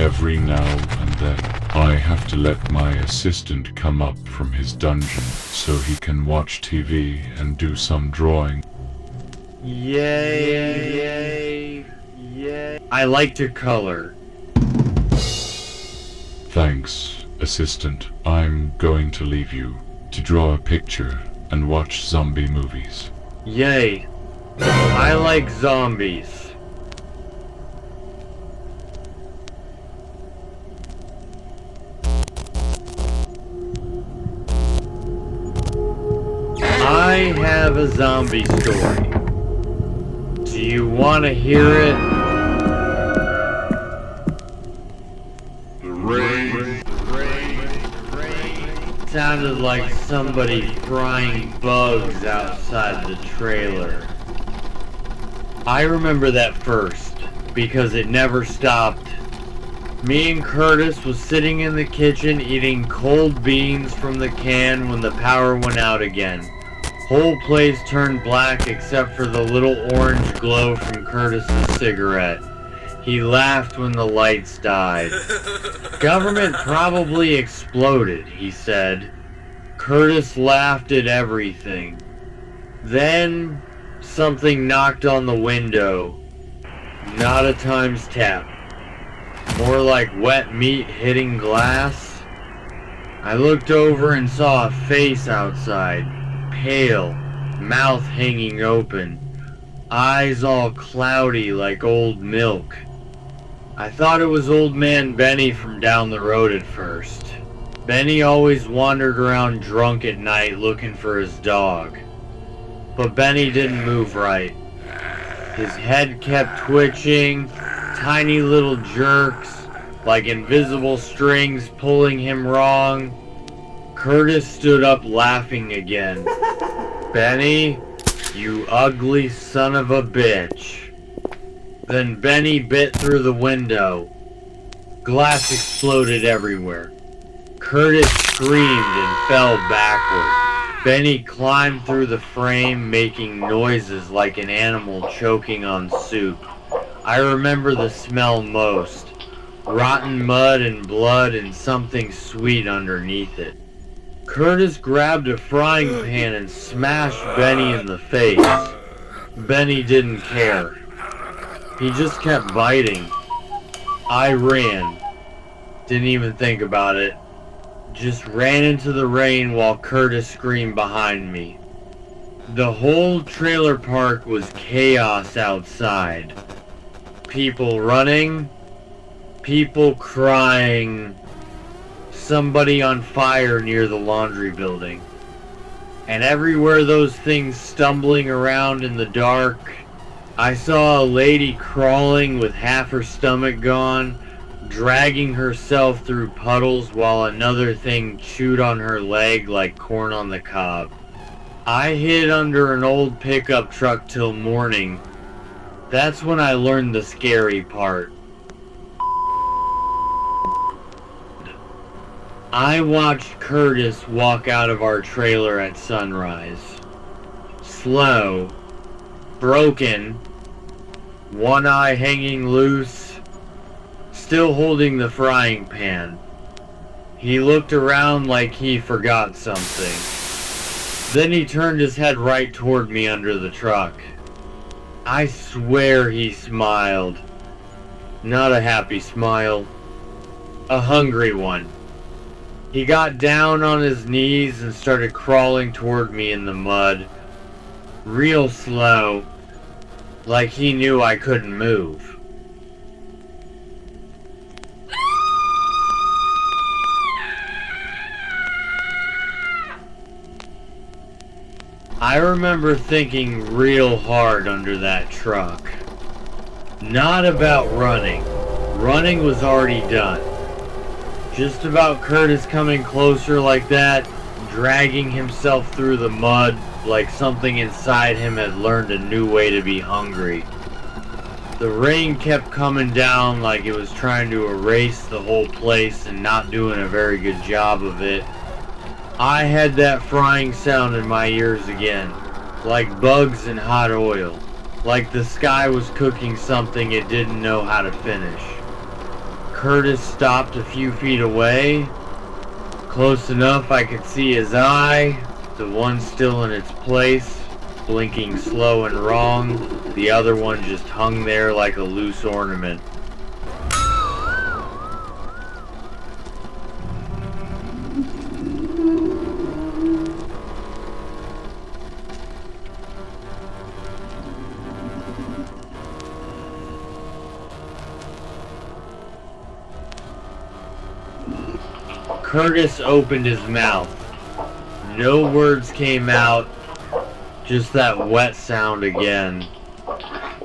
Every now and then, I have to let my assistant come up from his dungeon so he can watch TV and do some drawing. Yay. I like to color. Thanks, assistant. I'm going to leave you to draw a picture and watch zombie movies. Yay. I like zombies. I have a zombie story. Do you want to hear it? The rain. Sounded like somebody frying bugs outside the trailer. I remember that first, because it never stopped. Me and Curtis was sitting in the kitchen eating cold beans from the can when the power went out again. Whole place turned black except for the little orange glow from Curtis's cigarette. He laughed when the lights died. Government probably exploded, he said. Curtis laughed at everything. Then, something knocked on the window. Not a Times tap. More like wet meat hitting glass. I looked over and saw a face outside. Pale, mouth hanging open. Eyes all cloudy like old milk. I thought it was old man Benny from down the road at first. Benny always wandered around drunk at night looking for his dog. But Benny didn't move right. His head kept twitching, tiny little jerks, like invisible strings pulling him wrong. Curtis stood up laughing again. Benny, you ugly son of a bitch. Then Benny bit through the window. Glass exploded everywhere. Curtis screamed and fell backward. Benny climbed through the frame, making noises like an animal choking on soup. I remember the smell most. Rotten mud and blood and something sweet underneath it. Curtis grabbed a frying pan and smashed Benny in the face. Benny didn't care. He just kept biting. I ran. Didn't even think about it. Just ran into the rain while Curtis screamed behind me. The whole trailer park was chaos outside. People running, people crying, somebody on fire near the laundry building. And everywhere those things stumbling around in the dark, I saw a lady crawling with half her stomach gone, dragging herself through puddles while another thing chewed on her leg like corn on the cob. I hid under an old pickup truck till morning. That's when I learned the scary part. I watched Curtis walk out of our trailer at sunrise. Slow, broken, one eye hanging loose, still holding the frying pan. He looked around like he forgot something. Then he turned his head right toward me under the truck. I swear he smiled. Not a happy smile. A hungry one. He got down on his knees and started crawling toward me in the mud. Real slow. Like he knew I couldn't move. I remember thinking real hard under that truck. Not about running. Running was already done. Just about Curtis coming closer like that, dragging himself through the mud like something inside him had learned a new way to be hungry. The rain kept coming down like it was trying to erase the whole place and not doing a very good job of it. I had that frying sound in my ears again, like bugs in hot oil, like the sky was cooking something it didn't know how to finish. Curtis stopped a few feet away, close enough I could see his eye, the one still in its place, blinking slow and wrong, the other one just hung there like a loose ornament. Curtis opened his mouth. No words came out, just that wet sound again.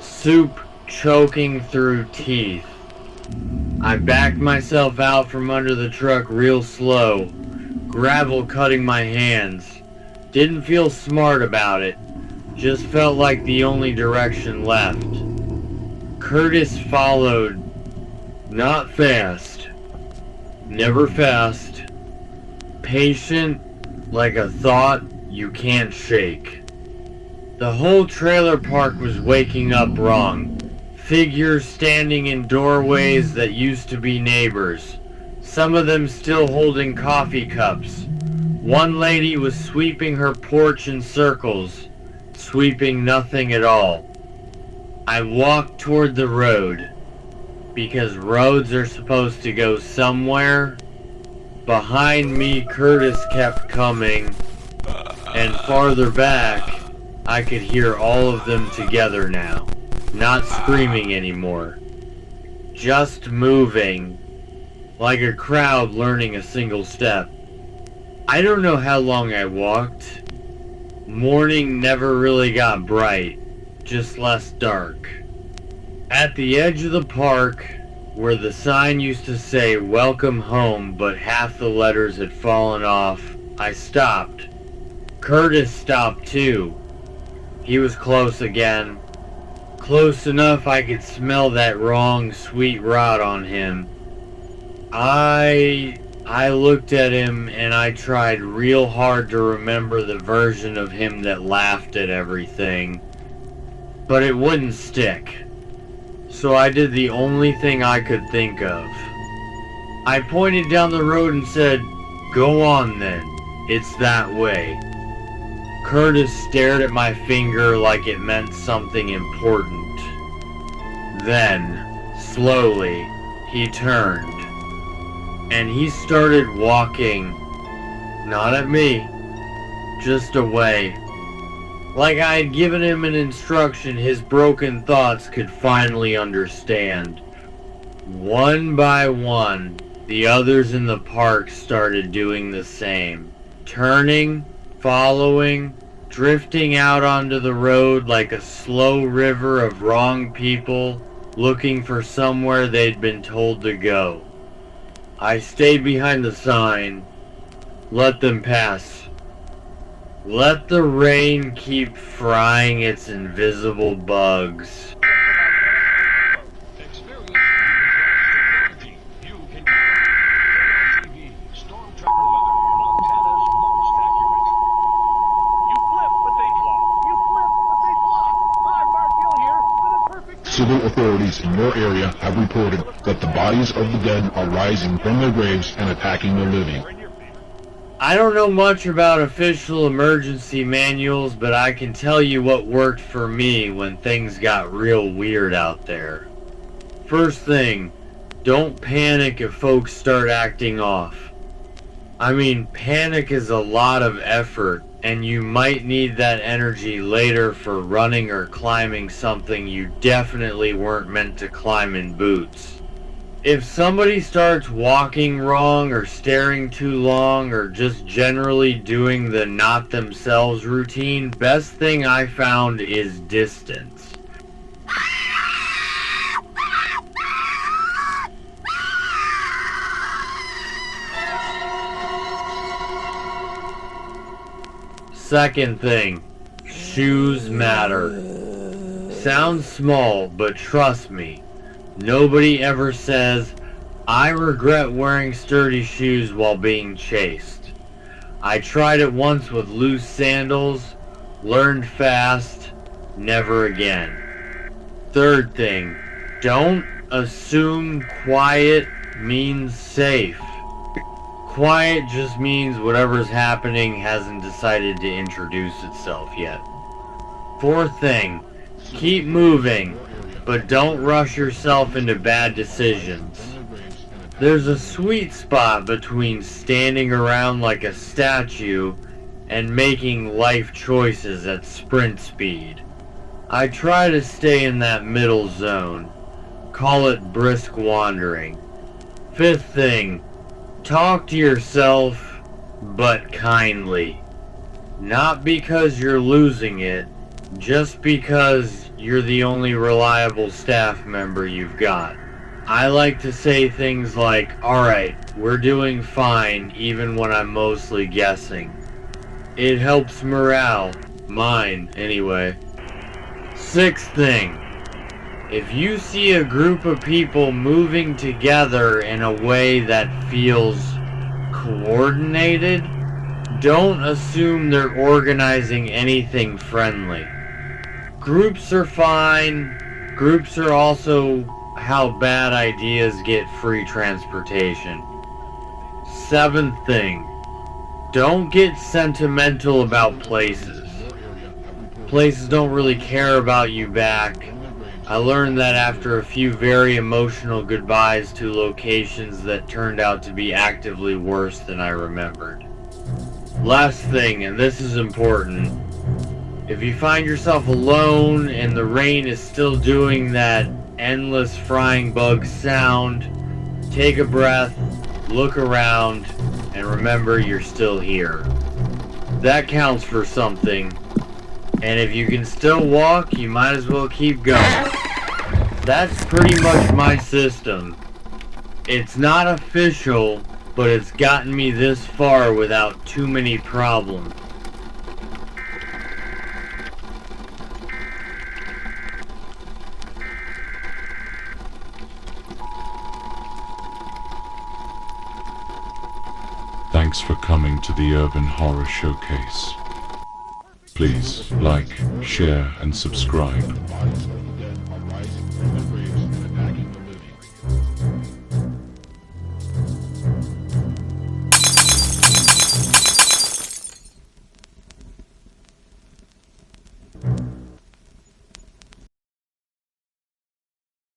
Soup choking through teeth. I backed myself out from under the truck real slow, gravel cutting my hands. Didn't feel smart about it, just felt like the only direction left. Curtis followed, not fast, never fast, patient like a thought you can't shake. The whole trailer park was waking up wrong. Figures standing in doorways that used to be neighbors. Some of them still holding coffee cups. One lady was sweeping her porch in circles, sweeping nothing at all. I walked toward the road, because roads are supposed to go somewhere. Behind me, Curtis kept coming, and farther back, I could hear all of them together now. Not screaming anymore. Just moving, like a crowd learning a single step. I don't know how long I walked. Morning never really got bright, just less dark. At the edge of the park, where the sign used to say "Welcome Home," but half the letters had fallen off, I stopped. Curtis stopped too. He was close again. Close enough I could smell that wrong sweet rot on him. I looked at him and I tried real hard to remember the version of him that laughed at everything. But it wouldn't stick. So I did the only thing I could think of. I pointed down the road and said, "Go on then, it's that way." Curtis stared at my finger like it meant something important. Then, slowly, he turned. And he started walking. Not at me, just away. Like I had given him an instruction his broken thoughts could finally understand. One by one, the others in the park started doing the same. Turning, following, drifting out onto the road like a slow river of wrong people looking for somewhere they'd been told to go. I stayed behind the sign. Let them pass. Let the rain keep frying its invisible bugs. Experience technology. You can TV, storm tracker weather, Montana's most accurate. You flip, but they flop. You flip, but they flop. Hi, Mark Gill here with a perfect. Civil authorities in your area have reported that the bodies of the dead are rising from their graves and attacking the living. I don't know much about official emergency manuals, but I can tell you what worked for me when things got real weird out there. First thing, don't panic if folks start acting off. I mean, panic is a lot of effort, and you might need that energy later for running or climbing something you definitely weren't meant to climb in boots. If somebody starts walking wrong or staring too long or just generally doing the not themselves routine, best thing I found is distance. Second thing, shoes matter. Sounds small, but trust me, nobody ever says, "I regret wearing sturdy shoes while being chased." I tried it once with loose sandals, learned fast, never again. Third thing, don't assume quiet means safe. Quiet just means whatever's happening hasn't decided to introduce itself yet. Fourth thing, keep moving, but don't rush yourself into bad decisions. There's a sweet spot between standing around like a statue and making life choices at sprint speed. I try to stay in that middle zone. Call it brisk wandering. Fifth thing, talk to yourself, but kindly. Not because you're losing it, just because you're the only reliable staff member you've got. I like to say things like, alright, we're doing fine even when I'm mostly guessing. It helps morale. Mine, anyway. Sixth thing, if you see a group of people moving together in a way that feels coordinated, don't assume they're organizing anything friendly. Groups are fine. Groups are also how bad ideas get free transportation. Seventh thing, don't get sentimental about places. Places don't really care about you back. I learned that after a few very emotional goodbyes to locations that turned out to be actively worse than I remembered. Last thing, and this is important, if you find yourself alone and the rain is still doing that endless frying bug sound, take a breath, look around, and remember you're still here. That counts for something, and if you can still walk, you might as well keep going. That's pretty much my system. It's not official, but it's gotten me this far without too many problems. Thanks for coming to the Urban Horror Showcase. Please like, share, and subscribe.